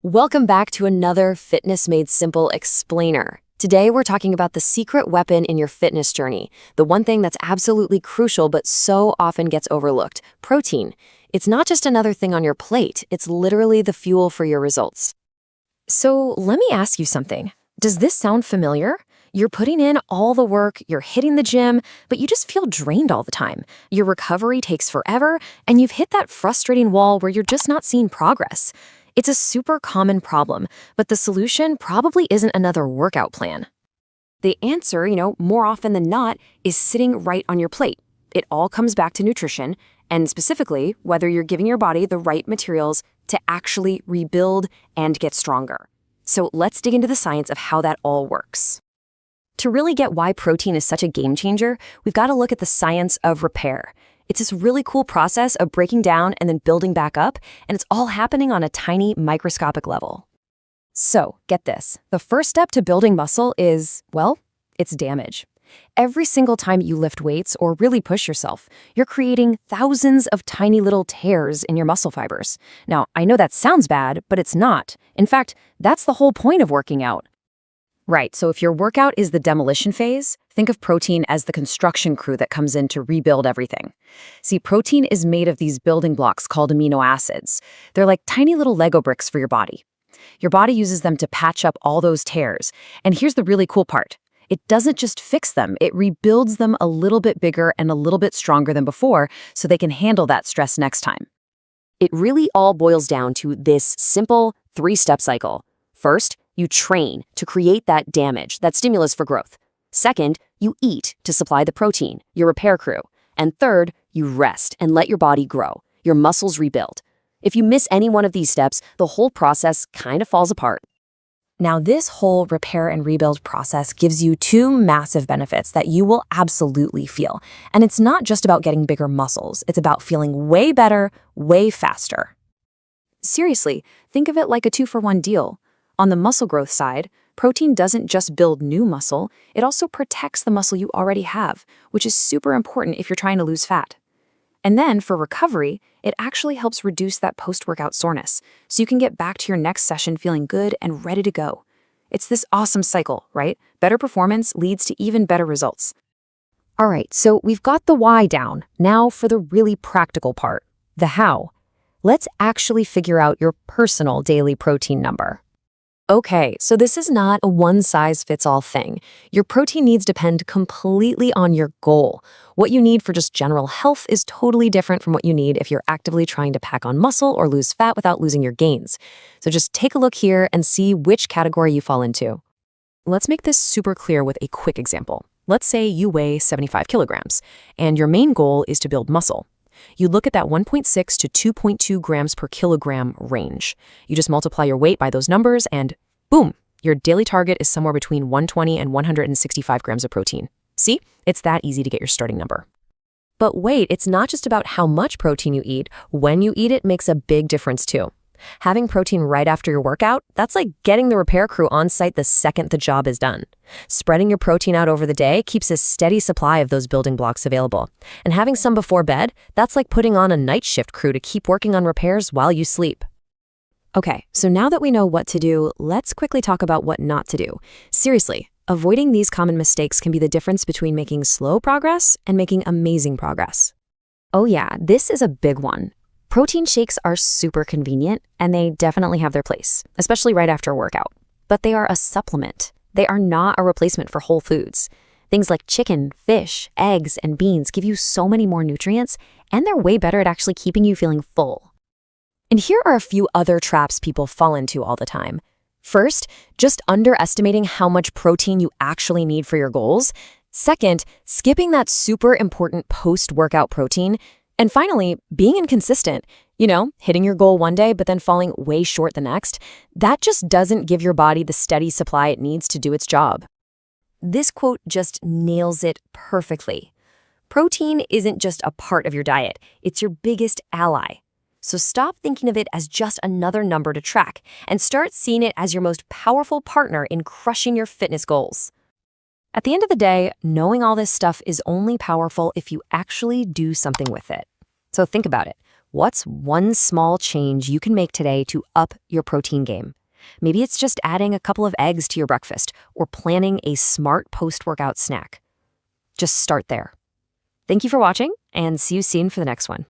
Welcome back to another Fitness Made Simple explainer. Today we're talking about the secret weapon in your fitness journey, the one thing that's absolutely crucial but so often gets overlooked, protein. It's not just another thing on your plate, it's literally the fuel for your results. So let me ask you something. Does this sound familiar? You're putting in all the work, you're hitting the gym, but you just feel drained all the time. Your recovery takes forever, and you've hit that frustrating wall where you're just not seeing progress. It's a super common problem, but the solution probably isn't another workout plan. The answer, more often than not, is sitting right on your plate. It all comes back to nutrition, and specifically, whether you're giving your body the right materials to actually rebuild and get stronger. So let's dig into the science of how that all works. To really get why protein is such a game changer, we've got to look at the science of repair. It's this really cool process of breaking down and then building back up, and it's all happening on a tiny microscopic level. So, get this. The first step to building muscle is, it's damage. Every single time you lift weights or really push yourself, you're creating thousands of tiny little tears in your muscle fibers. Now, I know that sounds bad, but it's not. In fact, that's the whole point of working out. Right, so if your workout is the demolition phase, think of protein as the construction crew that comes in to rebuild everything. See, protein is made of these building blocks called amino acids. They're like tiny little Lego bricks for your body. Your body uses them to patch up all those tears. And here's the really cool part. It doesn't just fix them, it rebuilds them a little bit bigger and a little bit stronger than before so they can handle that stress next time. It really all boils down to this simple three-step cycle. First, you train to create that damage, that stimulus for growth. Second, you eat to supply the protein, your repair crew. And third, you rest and let your body grow, your muscles rebuild. If you miss any one of these steps, the whole process kind of falls apart. Now, this whole repair and rebuild process gives you two massive benefits that you will absolutely feel. And it's not just about getting bigger muscles, it's about feeling way better, way faster. Seriously, think of it like a 2-for-1 deal. On the muscle growth side, protein doesn't just build new muscle, it also protects the muscle you already have, which is super important if you're trying to lose fat. And then for recovery, it actually helps reduce that post-workout soreness, so you can get back to your next session feeling good and ready to go. It's this awesome cycle, right? Better performance leads to even better results. All right, so we've got the why down. Now for the really practical part, the how. Let's actually figure out your personal daily protein number. Okay, so this is not a one-size-fits-all thing. Your protein needs depend completely on your goal. What you need for just general health is totally different from what you need if you're actively trying to pack on muscle or lose fat without losing your gains. So just take a look here and see which category you fall into. Let's make this super clear with a quick example. Let's say you weigh 75 kilograms, and your main goal is to build muscle. You look at that 1.6 to 2.2 grams per kilogram range. You just multiply your weight by those numbers and boom, your daily target is somewhere between 120 and 165 grams of protein. See, it's that easy to get your starting number. But wait, it's not just about how much protein you eat. When you eat it makes a big difference too. Having protein right after your workout, that's like getting the repair crew on site the second the job is done. Spreading your protein out over the day keeps a steady supply of those building blocks available. And having some before bed, that's like putting on a night shift crew to keep working on repairs while you sleep. Okay, so now that we know what to do, let's quickly talk about what not to do. Seriously, avoiding these common mistakes can be the difference between making slow progress and making amazing progress. Oh yeah, this is a big one. Protein shakes are super convenient, and they definitely have their place, especially right after a workout. But they are a supplement. They are not a replacement for whole foods. Things like chicken, fish, eggs, and beans give you so many more nutrients, and they're way better at actually keeping you feeling full. And here are a few other traps people fall into all the time. First, just underestimating how much protein you actually need for your goals. Second, skipping that super important post-workout protein. And finally, being inconsistent, hitting your goal one day but then falling way short the next, that just doesn't give your body the steady supply it needs to do its job. This quote just nails it perfectly. Protein isn't just a part of your diet, it's your biggest ally. So stop thinking of it as just another number to track and start seeing it as your most powerful partner in crushing your fitness goals. At the end of the day, knowing all this stuff is only powerful if you actually do something with it. So think about it. What's one small change you can make today to up your protein game? Maybe it's just adding a couple of eggs to your breakfast or planning a smart post-workout snack. Just start there. Thank you for watching, and see you soon for the next one.